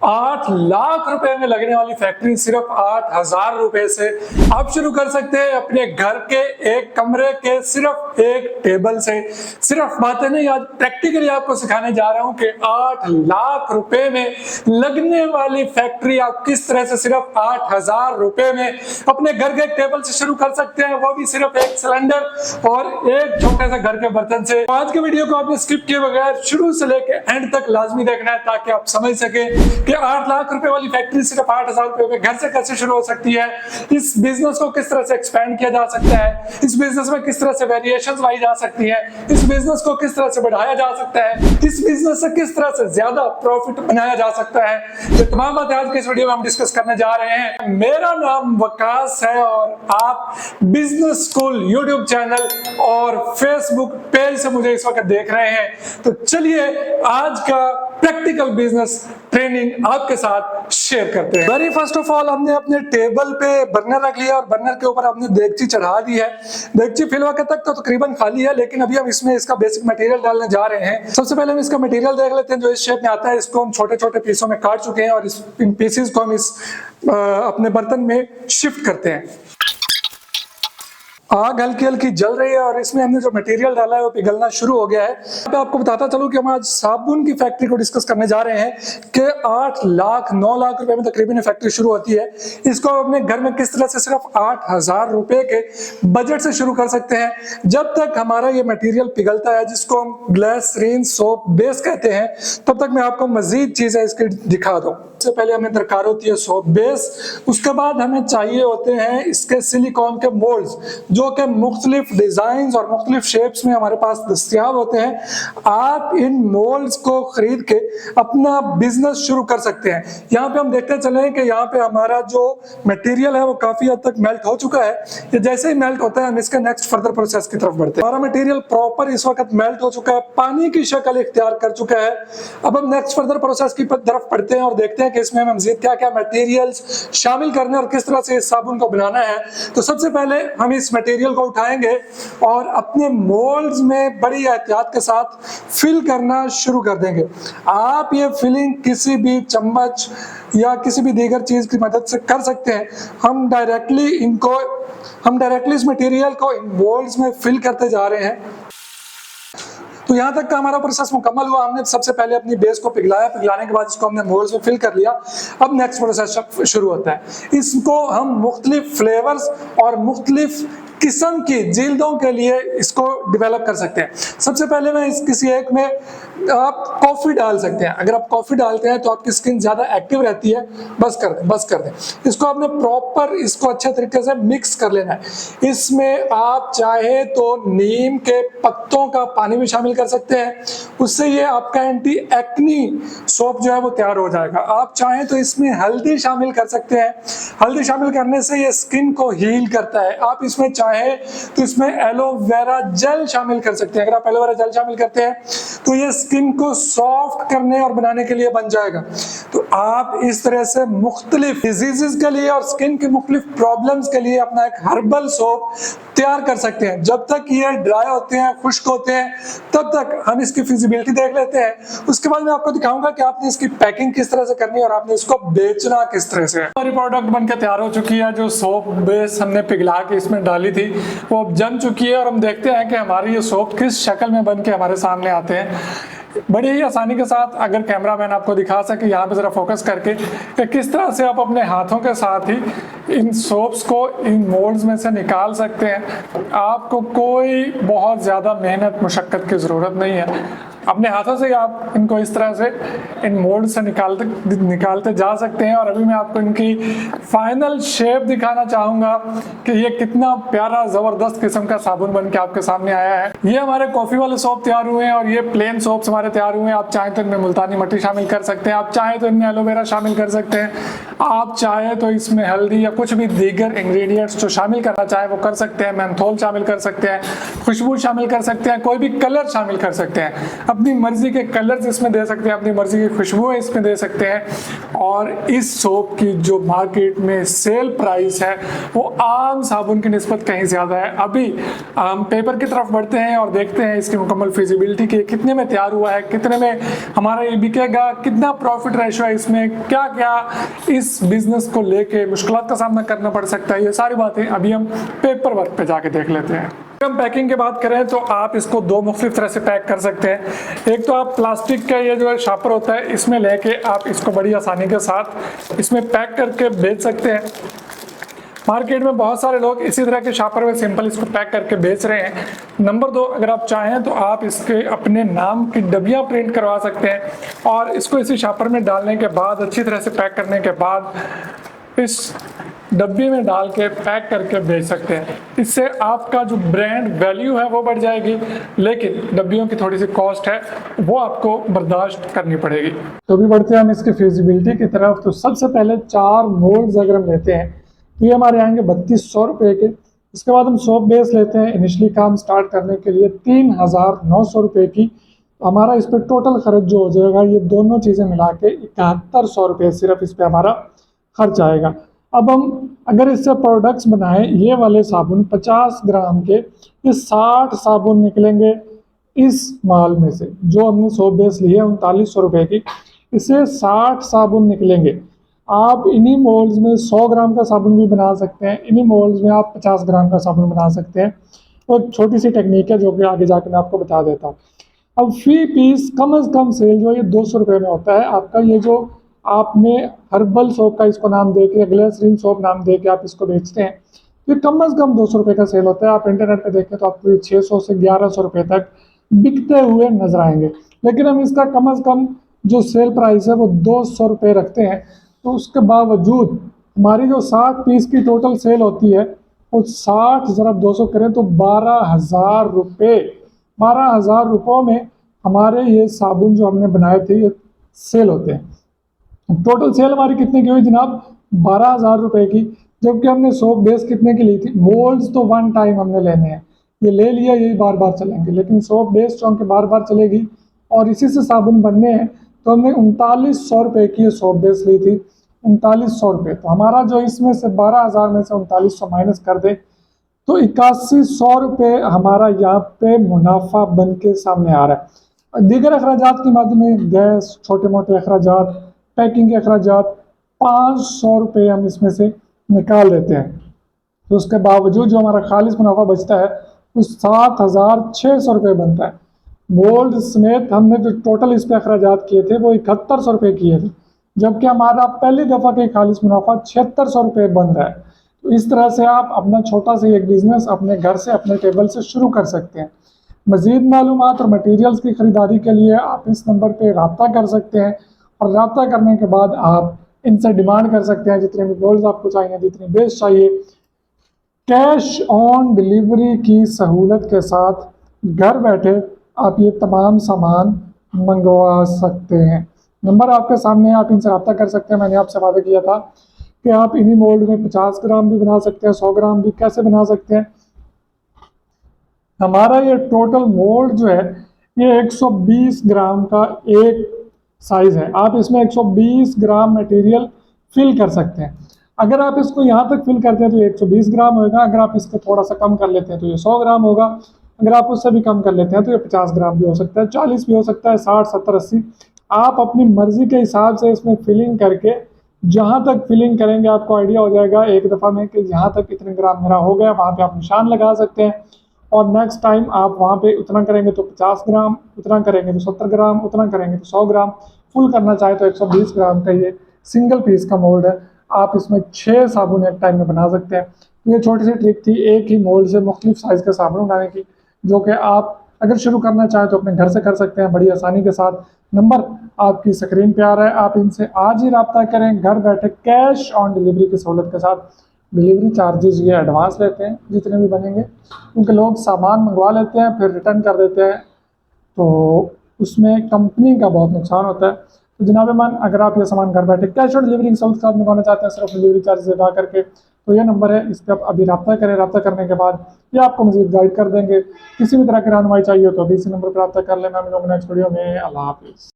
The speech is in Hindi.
8 लाख रुपए में लगने वाली फैक्ट्री सिर्फ 8,000 रुपए से आप शुरू कर सकते हैं अपने घर के एक कमरे के सिर्फ एक टेबल से। सिर्फ बातें नहीं, आज प्रैक्टिकली आपको सिखाने जा रहा हूं कि 8 लाख रुपए में लगने वाली फैक्ट्री आप किस तरह से सिर्फ 8,000 रुपए में अपने घर के एक टेबल से शुरू कर सकते हैं, वो भी सिर्फ एक सिलेंडर और एक छोटे से घर के बर्तन से। आज के वीडियो को आपने स्किप किए बगैर शुरू से लेकर एंड तक लाजमी देखना है ताकि आप समझ सके कि 8 लाख रुपए वाली फैक्ट्री सिर्फ 8,000 रुपए में घर से कैसे शुरू हो सकती है, इस बिजनेस को किस तरह से एक्सपेंड किया जा सकता है, इस बिजनेस में किस तरह से वेरिएशंस लाई जा सकती है, इस बिजनेस को किस तरह से बढ़ाया जा सकता है, इस बिजनेस से किस तरह से ज्यादा प्रॉफिट बनाया जा सकता है। ये तमाम बातें आज के इस वीडियो में हम डिस्कस करने जा रहे हैं। मेरा नाम वकास है और आप बिजनेस स्कूल यूट्यूब चैनल और फेसबुक पेज से मुझे इस वक्त देख रहे हैं। तो चलिए आज का प्रैक्टिकल बिजनेस ट्रेनिंग आपके साथ शेयर करते हैं। वेरी फर्स्ट ऑफ ऑल हमने अपने टेबल पे बर्नर रख लिया और बर्नर के ऊपर हमने देगची चढ़ा दी है। देगची फिल वक्त तक तो तकरीबन खाली है, लेकिन अभी हम इसमें इसका बेसिक मटेरियल डालने जा रहे हैं। सबसे पहले हम इसका मटेरियल देख लेते हैं जो इस शेप में आता है। इसको हम छोटे छोटे पीसों में काट चुके हैं और इन पीसेस को हम इस अपने बर्तन में शिफ्ट करते हैं। आग हल्की हल्की जल रही है और इसमें हमने जो मटेरियल डाला है वो पिघलना शुरू हो गया है। अब आपको बताता चलूं कि हम आज साबुन की फैक्ट्री को डिस्कस करने जा रहे हैं कि 8 लाख 9 लाख रुपए में तकरीबन फैक्ट्री शुरू होती है। इसको अपने घर में किस तरह से सिर्फ 8,000 रुपए के बजट से शुरू कर सकते हैं। जब तक हमारा ये मटेरियल पिघलता है, जिसको हम ग्लिसरीन सोप बेस कहते हैं, तब तक मैं आपको मजीद चीजें इसकी दिखा दूं। सबसे पहले हमें दरकार होती है सोप बेस, उसके बाद हमें चाहिए होते हैं इसके सिलिकॉन के मोल्ड्स जो कि मुख्तलिफ डिजाइन और मुख्तलिफ शेप्स में हमारे पास दस्तयाब होते हैं। आप इन मोल्ड्स को खरीद के अपना बिजनेस शुरू कर सकते हैं। यहाँ पे हम देखते चले कि यहाँ पे हमारा जो मटेरियल है वो काफी हद तक मेल्ट हो चुका है। ये जैसे ही मेल्ट होता है हम इसके नेक्स्ट फर्दर प्रोसेस की तरफ बढ़ते हैं। हमारा मटेरियल प्रॉपर इस वक्त मेल्ट हो चुका है, पानी की शक्ल इख्तियार कर चुका है। अब हम नेक्स्ट फर्दर प्रोसेस की तरफ बढ़ते हैं और देखते हैं कि इसमें हम मज़ीद क्या क्या मटेरियल्स शामिल करने और किस तरह से इस साबुन को बनाना है। तो सबसे पहले हम इस मटेरियल को उठाएंगे और अपने मोल्ड्स में बड़ी एहतियात के साथ फिल करना शुरू कर देंगे। आप ये फिलिंग किसी भी चम्मच या किसी भी दीगर चीज की मदद से कर सकते हैं। हम डायरेक्टली इस मटेरियल को इन मोल्ड्स में फिल करते जा रहे हैं। तो यहाँ तक का हमारा प्रोसेस मुकम्मल हुआ। हमने सबसे पहले अपनी बेस को पिघलाया, पिघलाने के बाद इसको हमने मोल्ड्स में फिल कर लिया। अब नेक्स्ट प्रोसेस शुरू होता है। इसको हम मुख्तलिफ फ्लेवर्स और मुख्तलिफ किस्म की जिल्दों के लिए इसको डेवलप कर सकते हैं। सबसे पहले मैं किसी एक में आप कॉफी डाल सकते हैं। अगर आप कॉफी डालते हैं तो आपकी स्किन ज्यादा एक्टिव रहती है। बस कर दें। इसको आपने प्रॉपर इसको अच्छे तरीके से मिक्स कर लेना है। इसमें आप चाहे तो नीम के पत्तों का पानी भी शामिल कर सकते हैं, उससे ये आपका एंटी एक्नी सोप जो है वो तैयार हो जाएगा। आप चाहें तो इसमें हल्दी शामिल कर सकते हैं। हल्दी शामिल करने से ये स्किन को हील करता है। आप इसमें चाहे तो इसमें एलोवेरा जेल शामिल कर सकते हैं। अगर आप एलोवेरा जेल शामिल करते हैं तो ये स्किन को सॉफ्ट करने और बनाने के लिए बन जाएगा। तो आप इस तरह से मुख्तलिफ डिजीजेस के लिए और स्किन की मुख्तलिफ प्रॉब्लम्स के लिए अपना एक हर्बल सोप तैयार कर सकते हैं। जब तक ये ड्राई होते हैं, खुश्क होते हैं, तब तक हम इसकी फिजिबिलिटी देख लेते हैं। उसके बाद मैं आपको दिखाऊंगा कि आपने इसकी पैकिंग किस तरह से करनी है और आपने इसको बेचना किस तरह से। हमारी प्रोडक्ट बनकर तैयार हो चुकी है। जो सोप बेस हमने पिघला के इसमें डाली थी वो अब जम चुकी है और हम देखते हैं कि हमारी ये सोप किस शक्ल में बन के हमारे सामने आते हैं। बड़ी ही आसानी के साथ अगर कैमरामैन आपको दिखा सके यहाँ पे जरा फोकस करके कि किस तरह से आप अपने हाथों के साथ ही इन सोप्स को इन मोल्ड्स में से निकाल सकते हैं। आपको कोई बहुत ज़्यादा मेहनत मुशक्क़त की ज़रूरत नहीं है। अपने हाथों से आप इनको इस तरह से इन मोल्ड से निकालते जा सकते हैं। और अभी मैं आपको इनकी फाइनल शेप दिखाना चाहूँगा कि ये कितना प्यारा ज़बरदस्त किस्म का साबुन बन के आपके सामने आया है। ये हमारे कॉफ़ी वाले सोप तैयार हुए हैं और ये प्लेन सोप्स हमारे तैयार हुए हैं। आप चाहें तो इनमें मुल्तानी मिट्टी शामिल कर सकते हैं, आप चाहें तो इनमें एलोवेरा शामिल कर सकते हैं, आप चाहे तो इसमें हल्दी या कुछ भी दीगर इंग्रेडिएंट्स जो शामिल करना चाहे वो कर सकते हैं। मेंथोल शामिल कर सकते हैं, खुशबू शामिल कर सकते हैं, कोई भी कलर शामिल कर सकते हैं। अपनी मर्जी के कलर्स इसमें दे सकते हैं, अपनी मर्जी की खुशबुएं इसमें दे सकते हैं। और इस सोप की जो मार्केट में सेल प्राइस है वो आम साबुन की निस्बत कहीं ज़्यादा है। अभी हम पेपर की तरफ बढ़ते हैं और देखते हैं इसकी मुकम्मल फिजिबिलिटी की, कितने में तैयार हुआ है, कितने में हमारा ये बिकेगा, कितना प्रॉफिट रेशो है इसमें, क्या क्या इस बिजनेस को लेके मुश्किलात का सामना करना पड़ सकता है। ये सारी बातें अभी हम पेपर वर्क पे जाके देख लेते हैं। हम पैकिंग की बात करें तो आप इसको दो मुख्तलिफ तरह से पैक कर सकते हैं। एक तो आप प्लास्टिक का ये जो शापर होता है इसमें लेके आप इसको बड़ी आसानी के साथ इसमें पैक करके बेच सकते हैं। मार्केट में बहुत सारे लोग इसी तरह के शापर में सिंपल इसको पैक करके बेच रहे हैं। नंबर 2, अगर आप चाहें तो आप इसके अपने नाम की डबियां प्रिंट करवा सकते हैं और इसको इसी शापर में डालने के बाद अच्छी तरह से पैक करने के बाद इस डब्बी में डाल के पैक करके बेच सकते हैं। इससे आपका जो ब्रांड वैल्यू है वो बढ़ जाएगी, लेकिन डब्बियों की थोड़ी सी कॉस्ट है वो आपको बर्दाश्त करनी पड़ेगी। तो भी बढ़ते हैं हम इसकी फिजिबिलिटी की तरफ। तो सबसे पहले 4 मोल्ड्स अगर हम लेते हैं तो ये हमारे आएंगे 3200 रुपये के। इसके बाद हम सोप बेस लेते हैं इनिशली काम स्टार्ट करने के लिए 3900 रुपये की। हमारा इस पर टोटल खर्च जो हो जाएगा ये दोनों चीज़ें मिला के 7100 रुपये सिर्फ इस पर हमारा खर्च आएगा। अब हम अगर इससे प्रोडक्ट्स बनाएं, ये वाले साबुन 50 ग्राम के, ये 60 साबुन निकलेंगे इस माल में से। जो हमने सोप बेस ली है 3900 रुपये की, इससे 60 साबुन निकलेंगे। आप इन्हीं मोल्ड्स में 100 ग्राम का साबुन भी बना सकते हैं, इन्हीं मोल्ड्स में आप 50 ग्राम का साबुन बना सकते हैं। तो एक छोटी सी टेक्निक है जो कि आगे जाकर मैं आपको बता देता हूँ। अब फी पीस कम से कम सेल जो है ये 200 रुपये में होता है आपका। ये जो आपने हर्बल सोप का इसको नाम दे के, ग्लिसरीन सोप नाम दे के आप इसको बेचते हैं, ये कम से कम 200 रुपये का सेल होता है। आप इंटरनेट पे देखें तो आपको ये 600 से 1100 रुपये तक बिकते हुए नजर आएंगे। लेकिन हम इसका कम से कम जो सेल प्राइस है वो 200 रुपये रखते हैं। तो उसके बावजूद हमारी जो 60 पीस की टोटल सेल होती है वो 60 ज़रा 200 करें तो 12,000 रुपये। 12,000 रुपयों में हमारे ये साबुन जो हमने बनाए थे ये सेल होते हैं। टोटल सेल हमारी कितने की हुई जनाब? 12,000 रुपये की। जबकि हमने सोप बेस कितने की ली थी? मोल्ड्स तो वन टाइम हमने लेने हैं, ये ले लिया, यही बार बार चलेंगे। लेकिन सोप बेस जो हमके बार बार चलेगी और इसी से साबुन बनने हैं, तो हमने 3900 रुपये की सोप बेस ली थी। 3900 रुपये, तो हमारा जो इसमें से 12,000 में से 3900 माइनस कर दे तो 8100 रुपये हमारा यहाँ पे मुनाफा बन के सामने आ रहा है। दीगर अखराजात के माध्यम में गैस, छोटे मोटे अखराजात, पैकिंग के अखराजात 500 रुपये हम इसमें से निकाल देते हैं। तो उसके बावजूद जो हमारा खालिस मुनाफा बचता है वो 7,600 रुपये बनता है। मोल्ड समेत हमने जो टोटल इस पे अखराजात किए थे वो 7100 रुपये किए थे, जबकि हमारा पहली दफ़ा के खालिस मुनाफा 7600 रुपये बन रहा है। तो इस तरह से आप अपना छोटा सा एक बिजनेस अपने घर से, अपने टेबल से शुरू कर सकते हैं। मज़ीद मालूमात और मटीरियल्स की ख़रीदारी के लिए आप इस नंबर पर रब्ता कर सकते हैं और रब्ता करने के बाद आप इनसे डिमांड कर सकते हैं जितने भी गोल्स आपको चाहिए, जितनी बेस चाहिए। कैश ऑन डिलीवरी की सहूलत के साथ घर बैठे आप ये तमाम सामान मंगवा सकते हैं। नंबर आपके सामने, आप इनसे रब्ता कर सकते हैं। मैंने आपसे वादा किया था कि आप इन्हीं मोल्ड में 50 ग्राम भी बना सकते हैं, 100 ग्राम भी। कैसे बना सकते हैं? हमारा ये टोटल मोल्ड जो है ये 120 ग्राम का एक साइज है। आप इसमें 120 ग्राम मटेरियल फिल कर सकते हैं। अगर आप इसको यहाँ तक फिल करते हैं तो ये 120 ग्राम होगा। अगर आप इसको थोड़ा सा कम कर लेते हैं तो ये 100 ग्राम होगा। अगर आप उससे भी कम कर लेते हैं तो ये 50 ग्राम भी हो सकता है, 40 भी हो सकता है, 60, 70, 80। आप अपनी मर्जी के हिसाब से इसमें फिलिंग करके जहाँ तक फिलिंग करेंगे आपको आइडिया हो जाएगा एक दफ़ा में कि यहाँ तक इतने ग्राम मेरा हो गया। वहाँ पे आप निशान लगा सकते हैं और नेक्स्ट टाइम आप वहाँ पे उतना करेंगे तो 50 ग्राम, उतना करेंगे तो 70 ग्राम, उतना करेंगे तो 100 ग्राम। फुल करना चाहे तो 120 ग्राम का ये सिंगल पीस का मोल्ड है। आप इसमें 6 साबुन एक टाइम में बना सकते हैं। ये छोटी सी ट्रिक थी एक ही मोल्ड से मुख्तलिफ साइज़ के साबुन बनाने की, जो कि आप अगर शुरू करना चाहें तो अपने घर से कर सकते हैं बड़ी आसानी के साथ। नंबर आपकी स्क्रीन पे आ रहा है, आप इनसे आज ही रब्ता करें घर बैठे कैश ऑन डिलीवरी की सहूलत के साथ। डिलीवरी चार्जेस ये एडवांस लेते हैं जितने भी बनेंगे, क्योंकि लोग सामान मंगवा लेते हैं फिर रिटर्न कर देते हैं, तो उसमें कंपनी का बहुत नुकसान होता है। तो जनाब मान अगर आप ये सामान घर बैठे कैश ऑन डिलीवरी सर्विस के साथ मंगवाना चाहते हैं सिर्फ डिलीवरी चार्जेस अदा करके, तो ये नंबर है, इस पर आप अभी रब्ता करें। रब्ता करने के बाद ये आपको मजीद गाइड कर देंगे। किसी भी तरह की रहनुमाई चाहिए तो अभी इसी नंबर पर रब्ता कर लें। मैं मिलूंगा नेक्स्ट वीडियो में। अल्लाह हाफिज़।